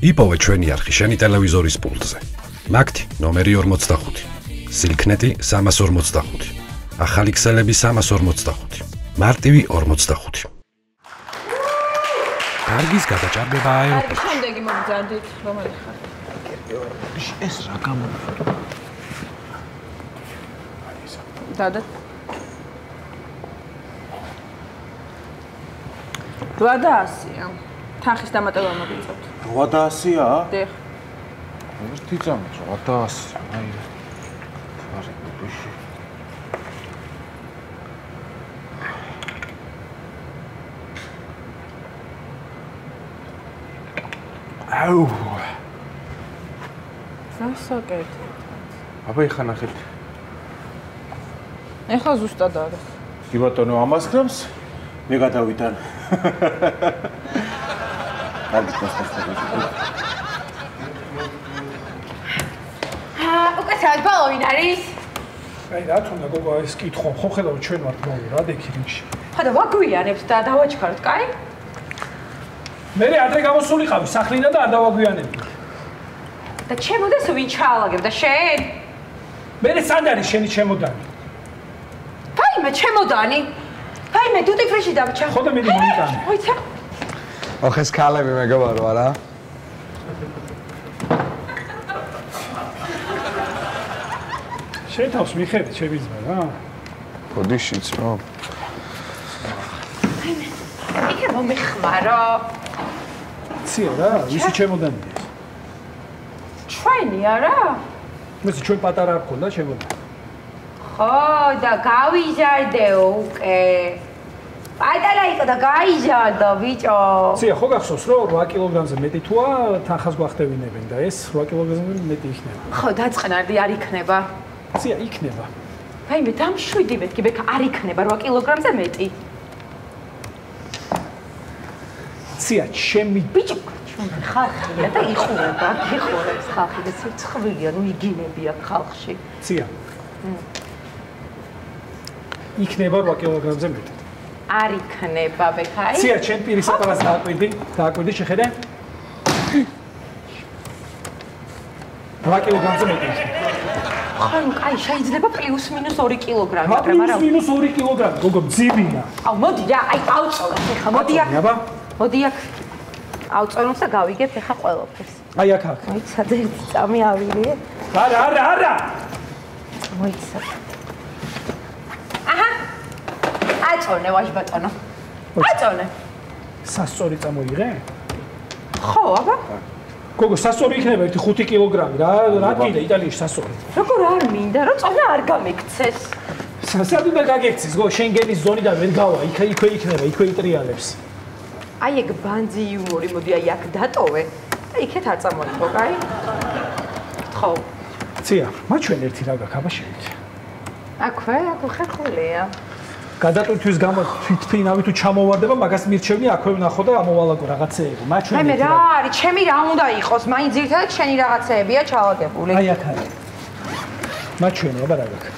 იპოვე ჩვენი არხი შენი ტელევიზორის პულტზე. მაგთი ნომერი 45, სილქნეტი 345, ახალი ქსელები 345, მარტივი 45. კარგის გადაჭარბება აეროპორტში. შემდეგი მომძანდით, რომელი ხარ? ეს რა გამო? დადა. 800-ია. თანხის დამატება მოგიწევთ. 800-ია? დიახ. ერთი წამი 800. აი. ფარი ბიში. აუ. სასაკეთო. აბა ეხა ნახეთ. ეხლა ზუსტად არის. კი ბატონო, ამას გრამს მე გადავიდან. უკეთად ბალოვინ არის? აი რა თქმა გოგო ეს კითხო ხო ხედავ ჩვენ ვართ ბოლო რა დექი რიგში. ხო და ვაგვიანებთ და დავაჩქაროთ, კაი? მე ადრე გამოსულიყავი სახლიდან და არ დავაგვიანებდი. და ჩემოდეს ვინ ჩაალაგებ და შენ? მე სად არის შენი ჩემოდანი? ფაიმე ჩემოდანი. ფაიმე დუტიფრიში დავჭა. ხო და მე მომიტანი. მოიცა. ოხ ეს ქალები მეგობარო არა? შენ თავს მიხედი ჩემი ძმა რა? ბოდიშიც რა. იქე მომეხმარო. ცია რა, ვისი ჩემოდანია? ჩვენი არა? მეს ჩვენ პატარა არ ქონდა ჩემოდანი. ხო და გავიზარდე უკვე. პატარა იყო და გაიზარდო ბიჭო. ცია ხო გახსოვს რომ 8 კილოგრამზე მეტი თუა თანხას გვახტევინებენ და ეს 8 კილოგრამზე მეტი იქნება. ხო დაწყნარდი არ იქნება. ცია იქნება. ფაიმე დამშვიდი მეთქი ბექა არ იქნება 8 კილოგრამზე მეტი. ცია ჩემი ბიჭო ხალხია და იხურება, იხურებს ხალხი და სიცხვილია, ნუ იგინებია ხალხში. ცია. იქნება 8 კილოგრამზე მეტი. არ იქნება ბექაი. ცია ჩემ პირისაპირას დააკვირდი შეხედე? 8 კილოგრამზე მეტი. ანუ კაი შეიძლება პლუს მინუს 2 კილოგრამი, მაგრამ არა. პლუს მინუს 2 კილოგრამი, გოგო ძიბინა. აუ მოდი რა, აი ავწონოთ ეხლა, მოდი აქ. მოდი აქ. ავწონოთ და გავიგებ ეხლა ყველაფერს. აი აქ აქ. მოიცადე ერთი წამი ავირიე. არა. მოიცადე. აჰა. აწონე ვაჟ ბატონო. აწონე. სასწორი წამოიღე? ხო, აბა. გოგო, სასწორი იქნება ერთი 5 კილოგრამი რა კიდე იტალიაში სასწორი. როგორ არ მინდა, რომ წონა არ გამიქცეს. სად უნდა გაგექცეს, გოგო, შენგენის ზონიდან ვერ გავა, იქვე იქნება, იქვე იტრიალებს. აი ეგ ბანძი იუმორი, მოდი აი აქ დატოვე და იქეთ არ წამოიღო, კაი? ხო. ცია, მაჩვენ ერთი რა გაქვს, აბა შევით. აქვე, აქ ხეხულია. გადატვირთვის გამო თვითფრინავი თუ ჩამოვარდება, მაგას მირჩევნი აქვე ვნახო და ამოვალაგო რაღაცეები. მაჩვენ. მე რა არის, ჩემი რა უნდა იყოს? მაინც ერთად შენი რაღაცეებია ჩავაგებული. აი აქ არის. მაჩვენი, აბა რა გაქვს?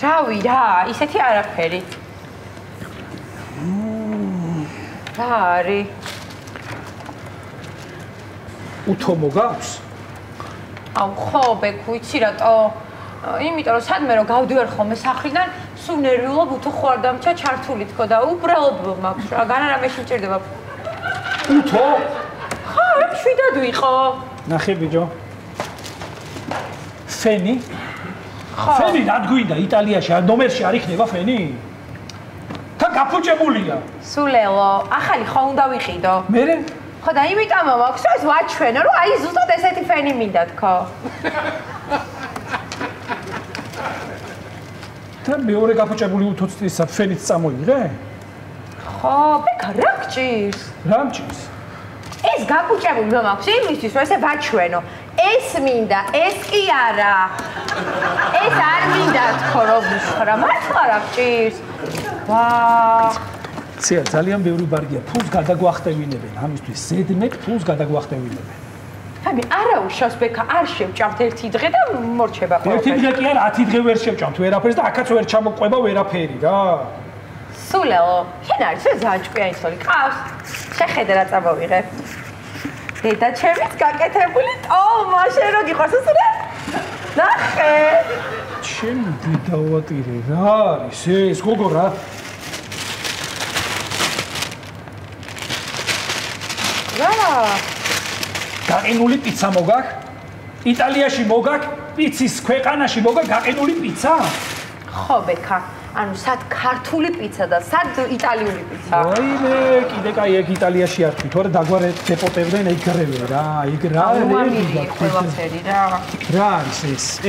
რავი რა, ისეთი არაფერი. რა არის? უთომო გაქვს? აუ ხო, ბეკ, ვიცი რატო? იმიტომ რომ სადმე რომ გავდივარ ხოლმე სახლიდან, სულ ნერვიულად უთო ხوار დამჭა ჩართული თქო და უბრალოდ მაქვს რა, განა რამე შეჭირდება. უთო? ხო, რა შვიდად ვიყო. ნახე ბიჭო. ფენი? ხო. ფენი რა გვინდა იტალიაში, არ ნომერში არ იქნება ფენი? თან გაფუჭებულია. სულელო, ახალი ხო უნდა ვიყიდო. მერე? ხო და იმიტომ მაქვს ეს ვაჩვენო, რომ აი ზუსტად ესეთი ფენი მინდა თქო. და მეორე გაფუჭებული უთოცისა ფენიც წამოიღე? ხო, ბეკა რა გჭირს? რა მჭირს? ეს გაფუჭებული რომ აქვს იმისთვის, რომ ესე ვაჩვენო. ეს მინდა, ეს კი არა. ეს არ მინდა თქო რომ ვიხრა, მართლა რა გჭირს? ვაა. ცია ძალიან ბევრი ბარგია, ფულს გადაგვახტევინებენ, ამისთვის ზედმეტ ფულს გადაგვახტევინებენ. ხამი არა უშავს ბექა არ შევჭამთ ერთი დღე და მორჩება ყველაფერი. ერთი დღე კი არა 10 დღე ვერ შევჭამთ ვერაფერს და აქაც ვერ ჩამოყვება ვერაფერი რა. სულელო, შენ არის ეს ძალიან ჭკვიანი ცოლი, ყავს? შეხედე რა წამოვიღე. დედა ჩემის გაკეთებული ტომა, შენ რო გიყვარს უსურე? ნახე. ჩემი დედავატირე, რა არის ეს, გოგო რა? რა? გაყინული პიცა მოგაქ? იტალიაში მოგაქ? პიცის ქვეყანაში მოგაქ გაყინული პიცა? ხო, ბექა. ანუ სად ქართული პიცა და სად იტალიური პიცა? აიმე, კიდე კაი ეგ იტალიაში არ თქვი, თორე დაგვარე დეპორტებდნენ ეგრევე რა, ეგ რა არის ყველაფერი რა. რა არის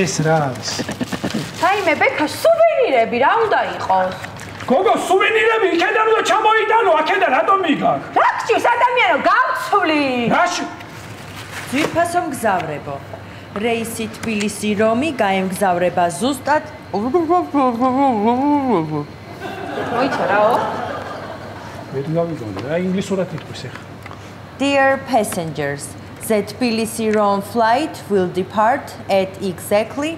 ეს რა არის? საიმე ბექა, სუვენირები რა უნდა იყოს? გოგო, სუვენირები იქიდან უნდა ჩამოიტანო, აქედან რატომ მიგაქ? რა გჭირს ადამიანო, გავცვლი. რაში? ძვირფასო მგზავრებო. რეისი თბილისი რომი გაემგზავრება ზუსტად მოიცა რაო? მე დავიგონე რა ინგლისურად ითქვის ახლა. Dear passengers, the Tbilisi Rome flight will depart at exactly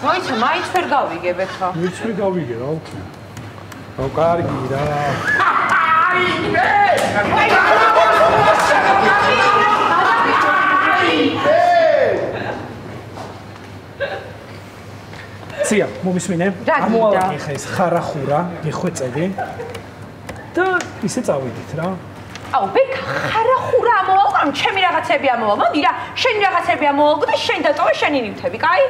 მოიცა, მაინც ვერ გავიგე ბექა. მეც ვერ გავიგე რა უკი. რა კარგი რა. ცია, მომისმინე? ამოვალ ხა ეს ხარახურა, გეხვეწები. და ისე წავიდით რა. აუ, ბექა, ხარახურა ამოვალ, რომ ჩემი რაღაცები ამოვალ. მოდი რა, შენი რაღაცები ამოვალ და შენ დატოვე შენი ნივთები, კაი?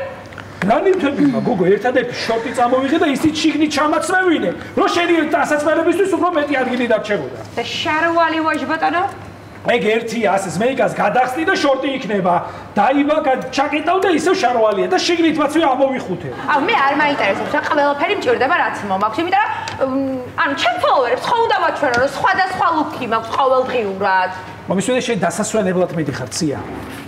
რა ნივთები მა, გოგო, ერთადერთი შორტი წამოვიღე და ისიც შიგნით ჩამაცმევინე, რომ შენი დასაწყებებისთვის უფრო მეტი ადგილი დარჩებოდა. და შარვალი ვაჟ ბატონო? ეგ ერთი ასეს მეიგას გადახსნი და შორტი იქნება. დაიბა, ჩაკეტავ და ისევ შარვალია და შიგნით მაცვე ამოვიხუთე. აუ, მე არ მაინტერესებს რა ყველაფერი მჭირდება რაც მომაქვს, იმიტომ რომ ანუ ჩემ ფოლოვერებს ხო უნდა ვაჩვენო, რომ სხვადასხვა ლუკი მაქვს ყოველდღიურად. მომისმენე შენ დასასვენებლად მიდიხარ ცია.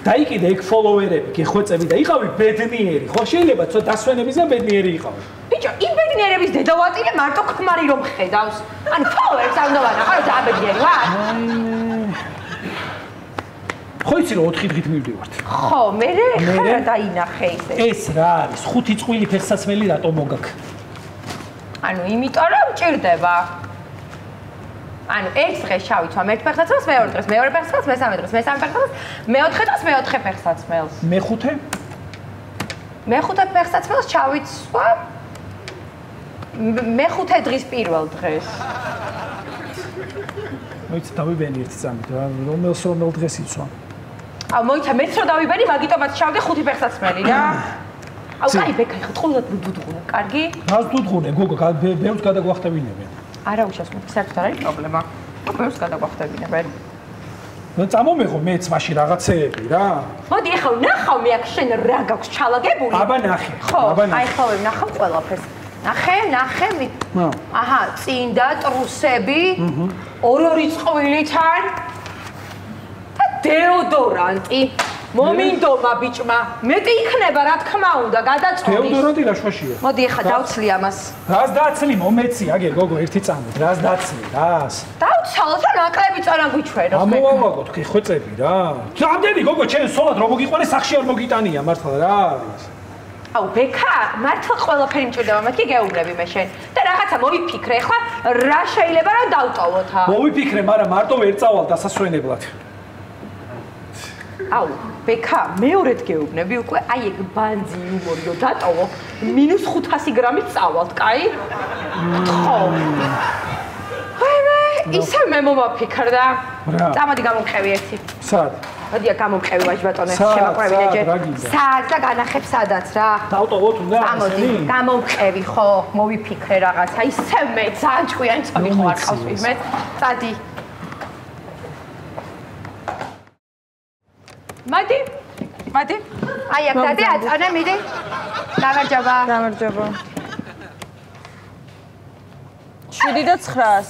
დაიკიდე ეგ ფოლოვერები, გეხვეწები და იყავი ბედნიერი. ხო შეიძლება ცოტა დასვენების და ბედნიერი იყავი. ბიჭო, იმ ბედნიერების დედავატირე მარტო ქმარი რომ ხედავს. ანუ ფოლოვერებს არ უნდა ვანახო, რომ ძაბედნიერი ვარ. ხო იცი რომ 4 დღით მივდივართ. ხო, მე რა დაინახე ისე. ეს რა არის? 5 წყვილი ფეხსაცმელი რატო მოგაქ? ანუ იმიტომ რომ მჭირდება. ანუ ერთ დღეს შავიცვამ ერთ ფეხსაცმელს, მეორე დღეს მეორე ფეხსაცმელს, მესამე დღეს მესამე ფეხსაცმელს, მეოთხე დღეს მეოთხე ფეხსაცმელს. მეხუთე? მეხუთე ფეხსაცმელს ჩავიცვამ მეხუთე დღის პირველ დღეს. მოიცა დავიბენი ერთი წამით რა, რომელ დღეს იცვა? აუ მოიცა მეც რო დავიბენი, მაგიტომაც ჩავდი 5 ფეხსაცმელი რა. აუ კაი ბექა, ხა ტყუილად დუდღუნე, კარგი? რას დუდღუნე, გოგო, ბევრს გადაგვახტებინებენ. არა უშასკო, საერთოდ არ არის პრობლემა. ბევრს გადაგვახტებინებენ. ნუ წამომეღო მეც მაშინ რაღაცეები რა. მოდი ახლა ვნახავ მე აქ შენ რა გაქვს ჩალაგებული? აბა ნახე. ხო, აი ხო ვნახავ ყველაფერს. ნახე. აჰა, წინდა ტრუსები. ორი წყვილიდან. და დეოდორანტი. მომინდომა ბიჭმა. მეტი იქნება რა თქმა უნდა, გადაწყვეტი. დეოდორანტი რა შვაშია? მოდი ახლა დავცლი ამას. რას დაცლი მომეცი, აგე გოგო ერთი წამით, რას დაცლი, რას? დავცალ და ნაკლები წონა გვიჩვენოს. ამოვავაგოთ, ხვეწები რა. რამდენი გოგო, ჩემ სოლად რო მოგიყვანე, სახში არ მოგიტანია მართლა რა არის? აუ ბექა, მართლა ყველაფერი მჭირდება, მეთქი გეუბნები მე შენ. და რაღაცა მოვიფიქრე, ახლა რა შეიძლება რომ დავტოვოთ? მოვიფიქრე, მაგრამ მარტო ვერ წავალ დასასვენებლად. აუ ბექა, მეორედ გეუბნები უკვე, აი ეგ ბანძი იუმორი რომ დატოვო, -500 გრამით წავალთ, კაი? ხო. ისე მე მომაფიქრდა. წამოდი გამომყევი ერთი. სად? მოდია გამომყევი ვაჟ ბატონო, შემოყვევინე ჯერ. სად და განახებ სადაც რა. დავტოვოთ უნდა წამოდი, გამომყევი ხო, მოვიფიქრე რაღაცა, ისე მე ძალიან ჭკვიანი წამი ხო არ ყავს ვიღმეთ. წადი. მადი. აი აქ დადი, აწონე მიდი. გამარჯობა. 7 და 900.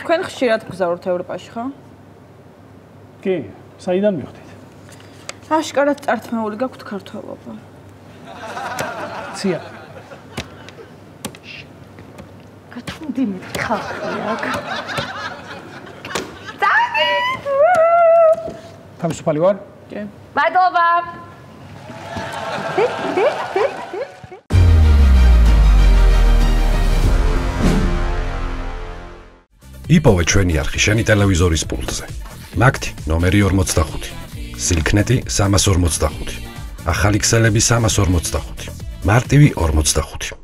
თქვენ ხშირად გზავრთ ევროპაში, ხო? კი, საიდან მივხვდით? აშკარად წართმეული გაქვთ ქართველობა. ცია. გათუნდი მე ხალხი აქ. თავისუფალი ვარ? კი. მადლობა. დე. იპოვე ჩვენი არხი შენი ტელევიზორის პულტზე. მაგთი ნომერი 45. სილქნეტი 345. ახალი ქსელები 345. მარტივი 45.